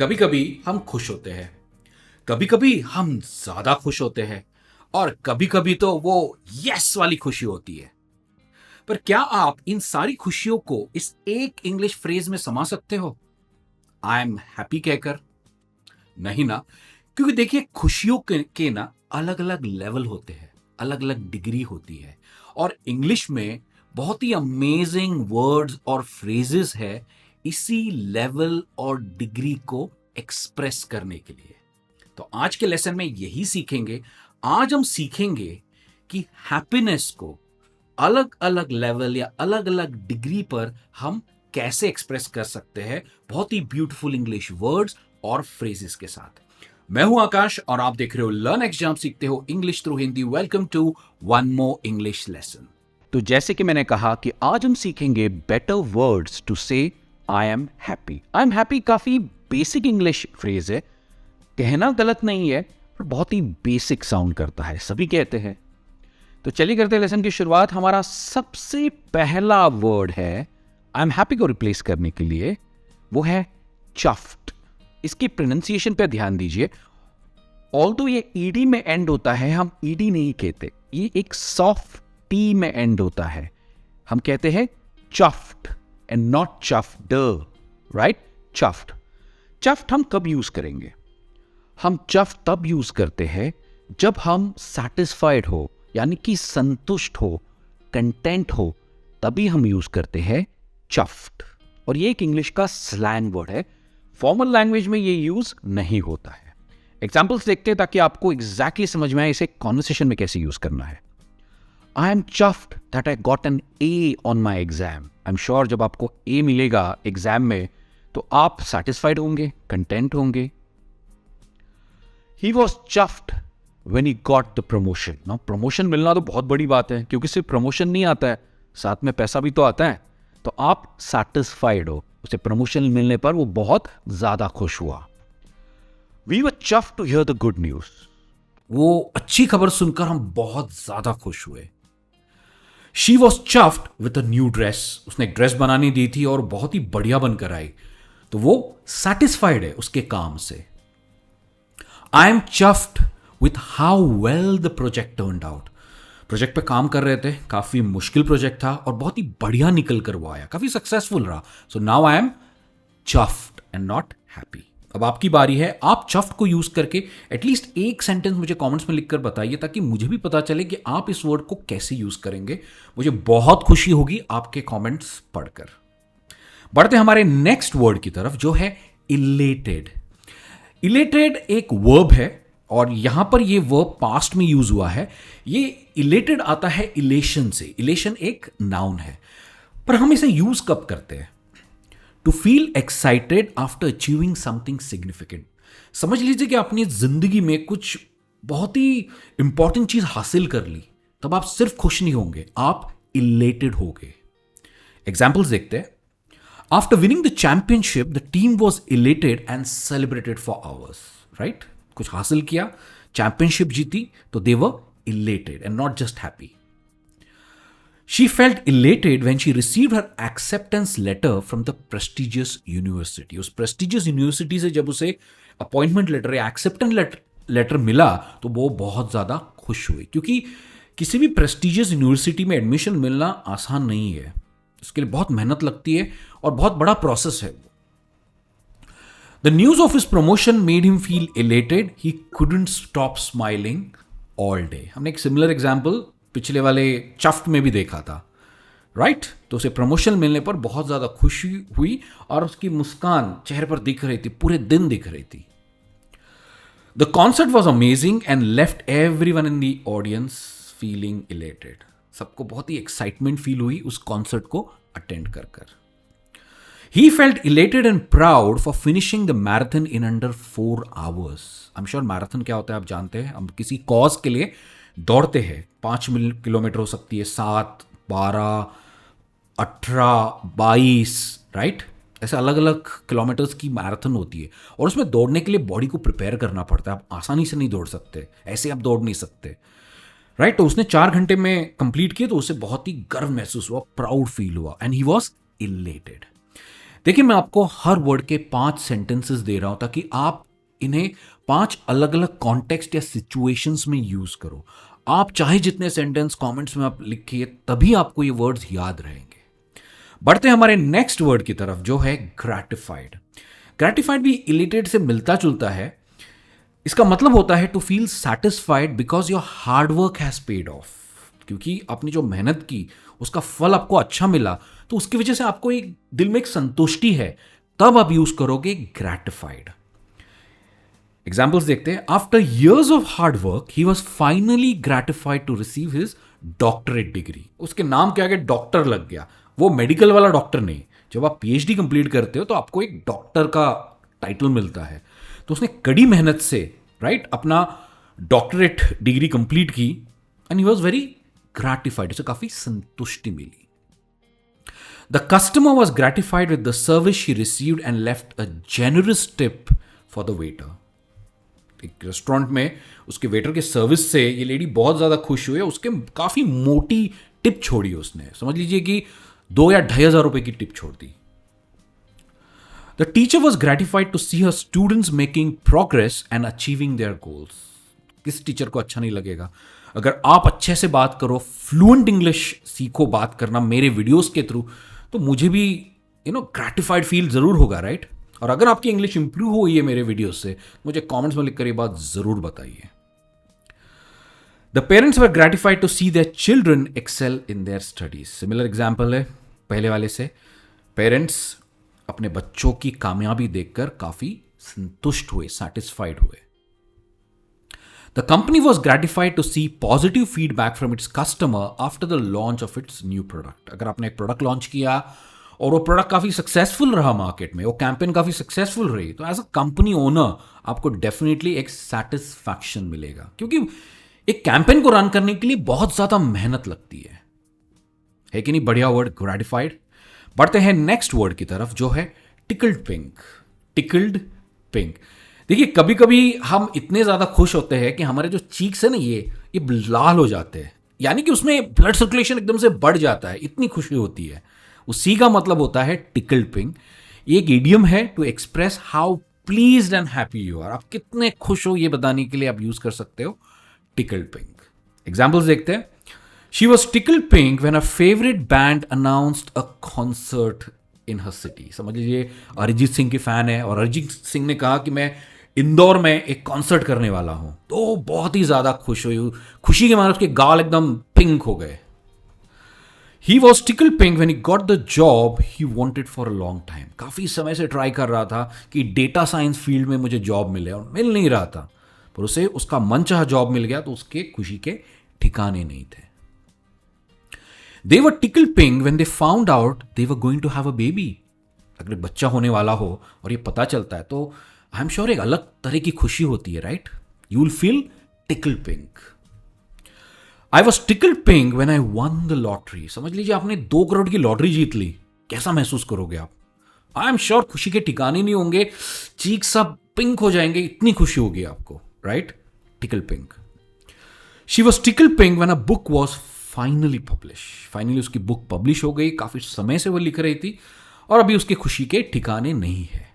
कभी कभी हम खुश होते हैं, कभी कभी हम ज्यादा खुश होते हैं और कभी कभी तो वो यस वाली खुशी होती है। पर क्या आप इन सारी खुशियों को इस एक इंग्लिश फ्रेज में समा सकते हो, आई एम हैप्पी कहकर? नहीं ना। क्योंकि देखिए, खुशियों के ना अलग अलग लेवल होते हैं, अलग अलग डिग्री होती है। और इंग्लिश में बहुत ही अमेजिंग वर्ड्स और फ्रेजेस है इसी लेवल और डिग्री को एक्सप्रेस करने के लिए। तो आज के लेसन में यही सीखेंगे। आज हम सीखेंगे कि हैप्पीनेस को अलग अलग लेवल या अलग अलग डिग्री पर हम कैसे एक्सप्रेस कर सकते हैं, बहुत ही ब्यूटीफुल इंग्लिश वर्ड्स और फ्रेजेस के साथ। मैं हूं आकाश और आप देख रहे हो लर्न एग्जाम सीखते हो English through Hindi. Welcome to one more English lesson. तो जैसे कि मैंने कहा कि आज हम सीखेंगे बेटर वर्ड्स टू से I am happy. I am happy काफी बेसिक इंग्लिश फ्रेज है, कहना गलत नहीं है पर बहुत ही बेसिक साउंड करता है, सभी कहते हैं। तो चलिए करते हैं लेसन की शुरुआत। हमारा सबसे पहला वर्ड है आई एम हैप्पी को रिप्लेस करने के लिए, वो है चफ्ड। इसकी प्रोनाउंसिएशन पे ध्यान दीजिए। ऑल्दो ये ईडी में एंड होता है, हम ईडी नहीं कहते, ये एक सॉफ्ट टी में एंड होता है। हम कहते हैं चफ्ड एंड नॉट चफ्ड, राइट? चफ्ड। चफ्ड हम कब यूज करेंगे? हम चफ्ड तब यूज करते हैं जब हम सैटिस्फाइड हो, यानी कि संतुष्ट हो, कंटेंट हो, तभी हम यूज करते हैं चफ्ड। और ये एक इंग्लिश का स्लैंग वर्ड है, फॉर्मल लैंग्वेज में ये यूज नहीं होता है। एग्जाम्पल्स देखते हैं ताकि आपको एग्जैक्टली समझ में आए इसे कॉन्वर्सेशन में कैसे यूज करना है। I am chuffed that I got an A on my exam. I am sure जब आपको ए मिलेगा एग्जाम में तो आप सैटिस्फाइड होंगे, कंटेंट होंगे। He was chuffed when he got the promotion. ना प्रमोशन मिलना तो बहुत बड़ी बात है, क्योंकि सिर्फ प्रमोशन नहीं आता है, साथ में पैसा भी तो आता है। तो आप सैटिस्फाइड हो, उसे प्रमोशन मिलने पर वो बहुत ज्यादा खुश हुआ। We were chuffed to hear the good news. वो अच्छी खबर सुनकर हम बहुत ज्यादा खुश हुए। She was chuffed with a new dress. उसने एक ड्रेस बनानी दी थी और बहुत ही बढ़िया बनकर आई, तो वो सैटिस्फाइड है उसके काम से। I am chuffed with how well the project turned out. Project पे काम कर रहे थे, काफी मुश्किल प्रोजेक्ट था और बहुत ही बढ़िया निकल कर वो आया, काफी सक्सेसफुल रहा। So now I am chuffed and not happy. अब आपकी बारी है। आप चफ्ड को यूज करके एटलीस्ट एक सेंटेंस मुझे कमेंट्स में लिखकर बताइए, ताकि मुझे भी पता चले कि आप इस वर्ड को कैसे यूज करेंगे। मुझे बहुत खुशी होगी आपके कमेंट्स पढ़कर। बढ़ते हमारे नेक्स्ट वर्ड की तरफ, जो है इलेटेड। इलेटेड एक वर्ब है और यहां पर यह वर्ब पास्ट में यूज हुआ है। ये इलेटेड आता है इलेशन से। इलेशन एक नाउन है, पर हम इसे यूज कब करते हैं? To feel excited after achieving something significant. समझ लीजिए कि आपने जिंदगी में कुछ बहुत ही इंपॉर्टेंट चीज हासिल कर ली, तब आप सिर्फ खुश नहीं होंगे, आप इलेटेड होंगे। एग्जाम्पल्स देखते हैं। After winning the championship the team was elated and celebrated for hours. Right? कुछ हासिल किया, चैंपियनशिप जीती, तो they were elated and not just happy. She felt elated when she received her acceptance letter from the prestigious university. उस prestigious university से जब उसे appointment letter या एक्सेप्टेंस लेटर मिला तो वो बहुत ज्यादा खुश हुई, क्योंकि किसी भी प्रेस्टिजियस यूनिवर्सिटी में एडमिशन मिलना आसान नहीं है। इसके लिए बहुत मेहनत लगती है और बहुत बड़ा प्रोसेस है। The news of his promotion made him feel elated. He couldn't stop smiling all day. हमने एक सिमिलर एग्जाम्पल पिछले वाले चफ्ट में भी देखा था, राइट? तो उसे प्रमोशन मिलने पर बहुत ज्यादा खुशी हुई और उसकी मुस्कान चेहरे पर दिख रही थी, पूरे दिन दिख रही थी। The concert was amazing and left everyone in the audience feeling elated. सबको बहुत ही एक्साइटमेंट फील हुई उस कॉन्सर्ट को अटेंड कर कर। He felt elated and proud for finishing the marathon in under 4 hours. I'm sure marathon क्या होता है आप जानते हैं। हम किसी कॉज के लिए दौड़ते हैं। 5 किलोमीटर हो सकती है, 7, 12, 18, 22, राइट? ऐसे अलग अलग किलोमीटर्स की मैराथन होती है और उसमें दौड़ने के लिए बॉडी को प्रिपेयर करना पड़ता है। आप आसानी से नहीं दौड़ सकते, ऐसे आप दौड़ नहीं सकते, राइट? तो उसने 4 घंटे में कंप्लीट किया तो उसे बहुत ही गर्व महसूस हुआ, प्राउड फील हुआ, एंड ही वॉज इलेटेड। देखिए, मैं आपको हर वर्ड के 5 सेंटेंसेस दे रहा हूं ताकि आप इन्हें 5 अलग अलग कॉन्टेक्स्ट या सिचुएशंस में यूज करो। आप चाहे जितने सेंटेंस कमेंट्स में आप लिखिए, तभी आपको ये वर्ड्स याद रहेंगे। बढ़ते हैं हमारे नेक्स्ट वर्ड की तरफ, जो है ग्रेटिफाइड। ग्रेटिफाइड भी इलिटेड से मिलता जुलता है। इसका मतलब होता है to feel satisfied because your hard work has paid off. क्योंकि आपने जो मेहनत की उसका फल आपको अच्छा मिला, तो उसकी वजह से आपको एक दिल में एक संतुष्टि है, तब आप यूज करोगे ग्रेटिफाइड। एग्जाम्पल्स देखते हैं। After years of hard work he was finally gratified to receive his doctorate degree. उसके नाम के आगे डॉक्टर लग गया, वो मेडिकल वाला डॉक्टर नहीं। जब आप पीएचडी कंप्लीट करते हो तो आपको एक डॉक्टर का टाइटल मिलता है। तो उसने कड़ी मेहनत से राइट अपना डॉक्टरेट डिग्री कंप्लीट की and he was very gratified, उसे काफी संतुष्टि मिली। The customer was gratified with the service she received and left a generous tip for the waiter. एक रेस्टोरेंट में उसके वेटर के सर्विस से ये लेडी बहुत ज्यादा खुश हुई है, उसके काफी मोटी टिप छोड़ी उसने। समझ लीजिए कि 2 या 2,500 रुपए की टिप छोड़ दी। The teacher was gratified to see her students making progress and achieving their goals. किस टीचर को अच्छा नहीं लगेगा? अगर आप अच्छे से बात करो, फ्लुएंट इंग्लिश सीखो बात करना मेरे वीडियोस के थ्रू, तो मुझे भी ग्रेटिफाइड फील जरूर होगा, राइट? और अगर आपकी इंग्लिश इंप्रूव हुई है मेरे वीडियोस से, मुझे कमेंट्स में लिखकर ये बात जरूर बताइए। The parents were gratified to see their children excel in their studies. Similar example है पहले वाले से। पेरेंट्स अपने बच्चों की कामयाबी देखकर काफी संतुष्ट हुए, सेटिस्फाइड हुए। The company was gratified to see positive feedback from its customer after the launch of its new product. अगर आपने एक प्रोडक्ट लॉन्च किया और वो प्रोडक्ट काफी सक्सेसफुल रहा मार्केट में, वो कैंपेन काफी सक्सेसफुल रही, तो एज अ कंपनी ओनर आपको डेफिनेटली एक सेटिस्फैक्शन मिलेगा। क्योंकि एक कैंपेन को रन करने के लिए बहुत ज्यादा मेहनत लगती है कि नहीं? बढ़िया वर्ड ग्रेटिफाइड। बढ़ते हैं नेक्स्ट वर्ड की तरफ, जो है टिकल्ड पिंक। Tickled pink. देखिए, कभी कभी हम इतने ज्यादा खुश होते हैं कि हमारे जो चीक्स है ना, ये लाल हो जाते हैं, यानी कि उसमें ब्लड सर्कुलेशन एकदम से बढ़ जाता है, इतनी खुशी होती है। उसी का मतलब होता है टिकल्ड पिंक। ये एक इडियम है to express how pleased and happy you are. आप कितने खुश हो ये बताने के लिए आप यूज कर सकते हो टिकल्ड पिंक। एग्जाम्पल्स देखते हैं। She was tickled pink when her favorite band announced a concert in her city. समझ लीजिए अरिजीत सिंह की फैन है और अरिजीत सिंह ने कहा कि मैं इंदौर में एक कॉन्सर्ट करने वाला हूं, तो बहुत ही ज्यादा खुश हुई। खुशी के मारे उसके गाल एकदम पिंक हो गए। He was tickled pink when he got the job he wanted for a long time. काफी समय से ट्राई कर रहा था कि डेटा साइंस फील्ड में मुझे जॉब मिले और मिल नहीं रहा था, पर उसे उसका मनचाहा जॉब मिल गया, तो उसके खुशी के ठिकाने नहीं थे। They were tickled pink when they found out they were going to have a baby. अगर बच्चा होने वाला हो और ये पता चलता है, तो आई एम श्योर एक अलग तरह की खुशी होती है, right? You will feel tickled pink. I was tickled pink when I won the lottery. समझ लीजिए आपने 2 करोड़ की लॉटरी जीत ली, कैसा महसूस करोगे आप? आई एम श्योर खुशी के ठिकाने नहीं होंगे, चीक सब पिंक हो जाएंगे, इतनी खुशी होगी आपको, right? tickled pink. She was tickled pink when a book was finally publish. Finally उसकी बुक पब्लिश हो गई, काफी समय से वो लिख रही थी और अभी उसके खुशी के ठिकाने नहीं है।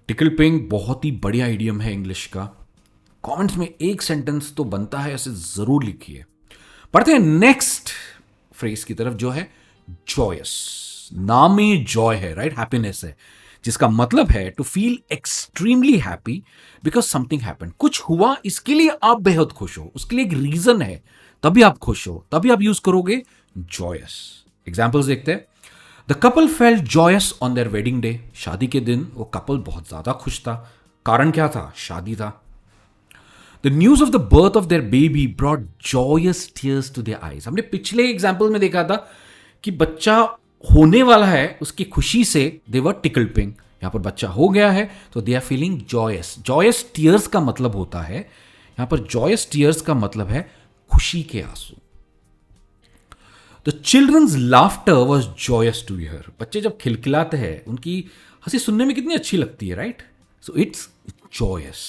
टिकल्ड पिंक बहुत ही बढ़िया इडियम है इंग्लिश का। कमेंट्स में एक सेंटेंस तो बनता है, ऐसे जरूर लिखिए। पढ़ते हैं नेक्स्ट फ्रेज की तरफ, जो है जॉयस। नाम में जॉय है, राइट? हैप्पीनेस है, जिसका मतलब है to feel extremely happy because something happened. कुछ हुआ, इसके लिए आप बेहद खुश हो, उसके लिए एक रीजन है, तभी आप खुश हो, तभी आप यूज करोगे जॉयस। एग्जाम्पल्स देखते हैं। The couple felt joyous on their wedding day. शादी के दिन वो कपल बहुत ज्यादा खुश था। कारण क्या था? शादी था। The news of the birth of their baby brought joyous tears to their eyes. हमने पिछले एग्जाम्पल में देखा था कि बच्चा होने वाला है, उसकी खुशी से दे वर टिकल्ड पिंक। यहां पर बच्चा हो गया है तो they are feeling joyous. Joyous tears का मतलब होता है, यहां पर जॉयस टीयर्स का मतलब है खुशी के आंसू। The children's laughter was joyous to hear. बच्चे जब खिलखिलाते हैं, उनकी हंसी सुनने में कितनी अच्छी लगती है, right? So it's joyous.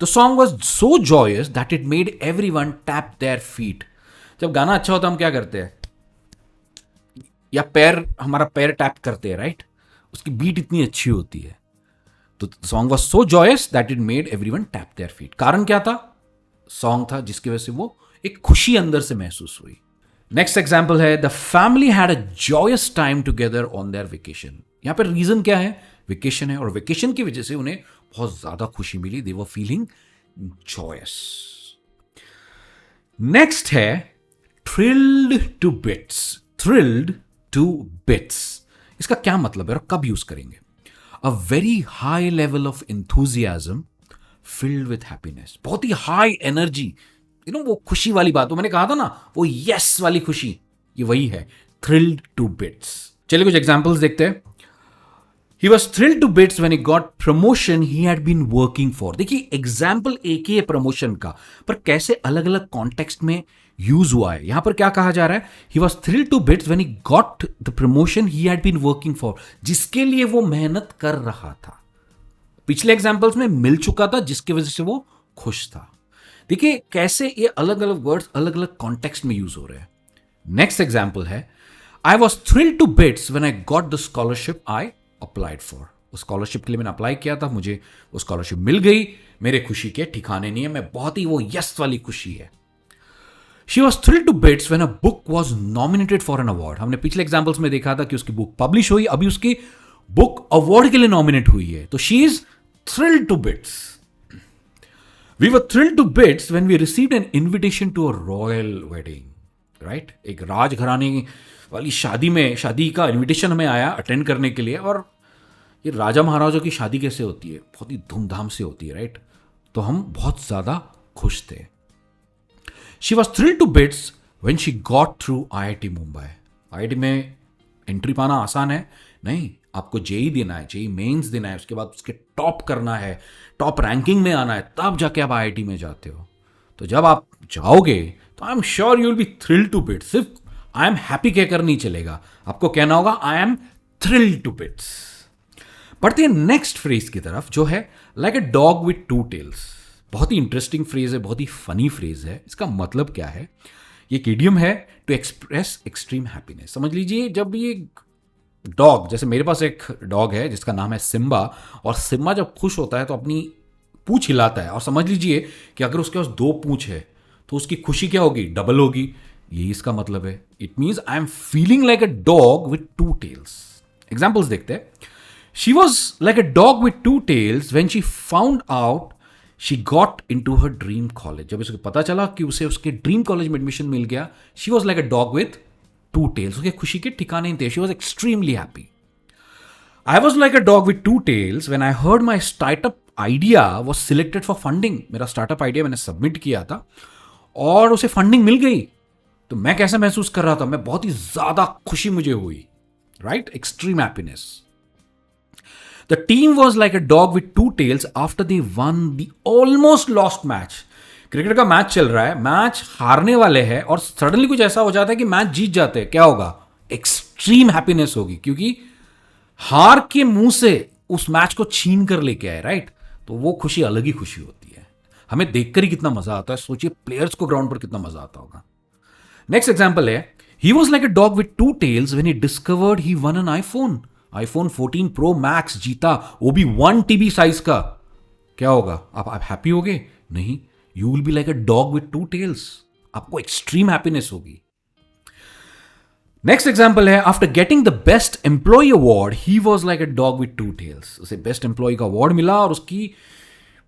The song was so joyous that it made everyone tap their feet. जब गाना अच्छा होता है हम क्या करते हैं? या पैर, हमारा पैर टैप करते हैं, राइट, उसकी बीट इतनी अच्छी होती है। तो song was so joyous that it made everyone tap their feet. कारण क्या था? सॉन्ग था जिसकी वजह से वो एक खुशी अंदर से महसूस हुई। नेक्स्ट एग्जाम्पल है the family had a joyous time together on their vacation. यहां पर रीजन क्या है? वेकेशन है, और वेकेशन की वजह से उन्हें बहुत ज्यादा खुशी मिली। They were feeling joyous. Next है thrilled to bits. Thrilled to bits, इसका क्या मतलब है और कब यूज करेंगे? A very high level of enthusiasm filled with happiness. बहुत ही हाई एनर्जी, वो खुशी वाली बात, वो मैंने कहा था ना, वो यस वाली खुशी, ये वही है थ्रिल्ड टू बिट्स। चलिए कुछ एग्जांपल्स देखते हैं। He was thrilled to bits when he got promotion he had been working for। देखिए एग्जाम्पल एक ही है प्रमोशन का, पर कैसे अलग अलग कॉन्टेक्स्ट में यूज हुआ है। यहां पर क्या कहा जा रहा है? He was thrilled to bits when he got the promotion he had been working for, जिसके लिए वो मेहनत कर रहा था। पिछले एग्जाम्पल्स में मिल चुका था, जिसकी वजह से वो खुश था। देखिए कैसे ये अलग अलग वर्ड्स अलग अलग कॉन्टेक्स्ट में यूज हो रहे हैं। नेक्स्ट एग्जाम्पल है I was thrilled to bits when I got the scholarship I applied for. उस स्कॉलरशिप के लिए मैंने अप्लाई किया था, मुझे वो स्कॉलरशिप मिल गई। मेरे खुशी के ठिकाने नहीं है, मैं बहुत ही वो यस वाली खुशी है। She was thrilled to bits when a book was nominated for an award. हमने पिछले एग्जाम्पल्स में देखा था कि उसकी बुक पब्लिश हुई, अभी उसकी बुक अवार्ड के लिए नॉमिनेट हुई है, तो she is thrilled to bits. We were thrilled to bits when we received an invitation to a royal wedding. Right, एक राजघराने वाली शादी का इन्विटेशन हमें आया अटेंड करने के लिए, और ये राजा महाराजों की शादी कैसे होती है? बहुत ही धूमधाम से होती है, राइट। तो हम बहुत ज्यादा खुश थे। She was thrilled to bits when she got through IIT Mumbai. IIT में एंट्री पाना आसान है नहीं, आपको जेई देना है, जेई मेंस देना है, उसके बाद उसके टॉप करना है, टॉप रैंकिंग में आना है, तब जाके आप IIT में जाते हो। तो जब आप जाओगे तो I am sure you will be thrilled to bits. सिर्फ आई एम हैप्पी कहकर नहीं चलेगा, आपको कहना होगा I am thrilled to bits. बढ़ते हैं नेक्स्ट फ्रेज की तरफ, जो है like a dog with two tails. बहुत ही इंटरेस्टिंग फ्रेज है, बहुत ही फनी फ्रेज है। इसका मतलब क्या है? ये एक इडियम है टू एक्सप्रेस एक्सट्रीम हैप्पीनेस। समझ लीजिए जब ये डॉग, जैसे मेरे पास एक डॉग है जिसका नाम है सिम्बा, और सिम्बा जब खुश होता है तो अपनी पूंछ हिलाता है, और समझ लीजिए कि अगर उसके पास 2 पूंछ है तो उसकी खुशी क्या होगी? डबल होगी। यही इसका मतलब है। It means I am feeling like a dog with 2 tails. Examples देखते हैं। She was like a dog with 2 tails when she found out she got into her dream college. जब उसको पता चला कि उसे उसके ड्रीम कॉलेज में एडमिशन मिल गया, she was like a dog with 2 tails. उसके खुशी के ठिकाने नहीं थे। She was extremely happy. I was like a dog with 2 tails when I heard my startup idea was selected for funding. मेरा स्टार्टअप आइडिया मैंने सबमिट किया था और उसे फंडिंग मिल गई, तो मैं कैसा महसूस कर रहा था? मैं बहुत ही ज्यादा खुशी मुझे हुई, right, extreme happiness. The team was like a dog with 2 tails after they won the almost lost match. Cricket का मैच चल रहा है, मैच हारने वाले हैं, और सडनली कुछ ऐसा हो जाता है कि मैच जीत जाते हैं। क्या होगा? एक्सट्रीम हैप्पीनेस होगी, क्योंकि हार के मुंह से उस मैच को छीन कर लेके आए, राइट। तो वो खुशी अलग ही खुशी होती है। हमें देखकर ही कितना मजा आता है, सोचिए प्लेयर्स को ग्राउंड पर कितना मजा आता होगा। नेक्स्ट एग्जाम्पल है he was like a dog with 2 tails when he discovered he won an iPhone 14 Pro Max जीता, वो भी 1 TB साइज का। क्या होगा? आप हैप्पी होगे? नहीं, you will be like a dog with 2 tails. आपको एक्सट्रीम हैप्पीनेस होगी। नेक्स्ट एग्जाम्पल है after getting the best employ award he was like a dog with 2 tails. उसे बेस्ट एम्प्लॉय का अवार्ड मिला और उसकी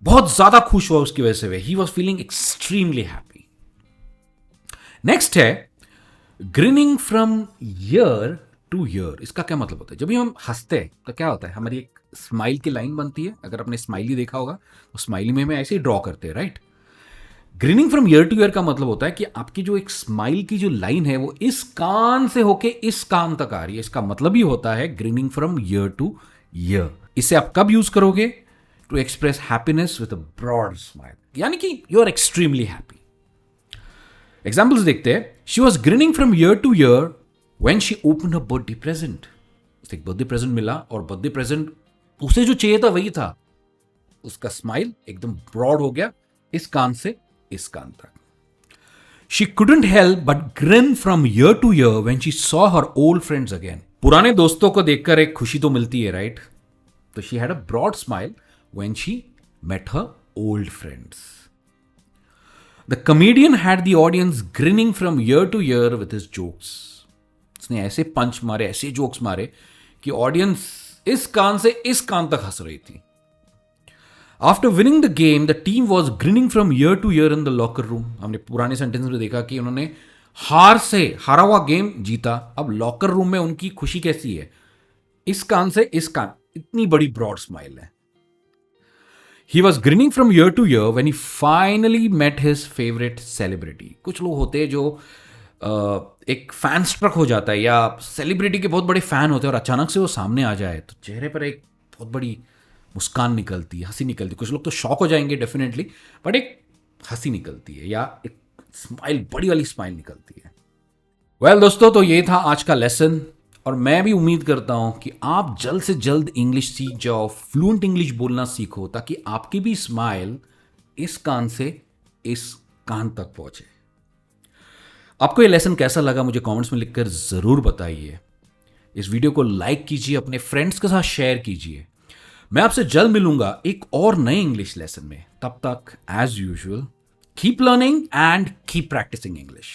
बहुत ज्यादा खुश हुआ उसकी वजह से। He was feeling extremely happy. Next है grinning from ear to ear. इसका क्या मतलब होता है? जब भी हम हंसते हैं तो क्या होता है? हमारी एक स्माइल की लाइन बनती है। अगर आपने स्माइली देखा होगा तो स्माइली में हमें ऐसे ही ड्रॉ करते हैं, right. Grinning from ear to year का मतलब होता है कि आपकी जो एक स्माइल की जो लाइन है वो इस कान से होके इस कान तक आ रही है। इसका मतलब ही होता है grinning from ear to ear. इसे आप कब यूज करोगे? To express happiness with a broad smile, यानी कि you are extremely happy. Examples देखते हैं। She was grinning from ear to ear when she opened a birthday present. उसे एक बर्थडे प्रेजेंट मिला और बर्थडे प्रेजेंट उसे जो चाहिए था वही था। उसका स्माइल एकदम ब्रॉड हो गया, इस कान से इस कान तक। She couldn't help but grin from year to year when she saw her old friends again. पुराने दोस्तों को देखकर एक खुशी तो मिलती है, राइट? तो she had a broad smile when she met her old friends. The comedian had the audience grinning from year to year with his jokes. उसने ऐसे पंच मारे, ऐसे जोक्स मारे कि ऑडियंस इस कान से इस कान तक हंस रही थी. After winning the game the team was grinning from ear to year in the locker room. हमने पुराने सेंटेंस में देखा कि उन्होंने हारा हुआ गेम जीता. अब लॉकर रूम में उनकी खुशी कैसी है? इस कान से इस कान, इतनी बड़ी ब्रॉड स्माइल है. He was grinning from ear to ear when he finally met his favourite celebrity. कुछ लोग होते हैं जो एक फैन स्ट्रक हो जाता है या सेलिब्रिटी के बहुत बड़े फैन होते हैं और अचानक से वो सामने आ जाए तो चेहरे पर एक बहुत बड़ी मुस्कान निकलती है, हंसी निकलती है. कुछ लोग तो शॉक हो जाएंगे डेफिनेटली, बट एक हंसी निकलती है या एक स्माइल, बड़ी वाली स्माइल निकलती है. वेल दोस्तों, तो ये था आज का लेसन और मैं भी उम्मीद करता हूं कि आप जल्द से जल्द इंग्लिश सीख जाओ, फ्लुएंट इंग्लिश बोलना सीखो, ताकि आपकी भी स्माइल इस कान से इस कान तक पहुंचे. आपको ये लेसन कैसा लगा मुझे कमेंट्स में लिखकर ज़रूर बताइए. इस वीडियो को लाइक कीजिए, अपने फ्रेंड्स के साथ शेयर कीजिए. मैं आपसे जल्द मिलूंगा एक और नए इंग्लिश लेसन में. तब तक as usual keep learning and keep practising English.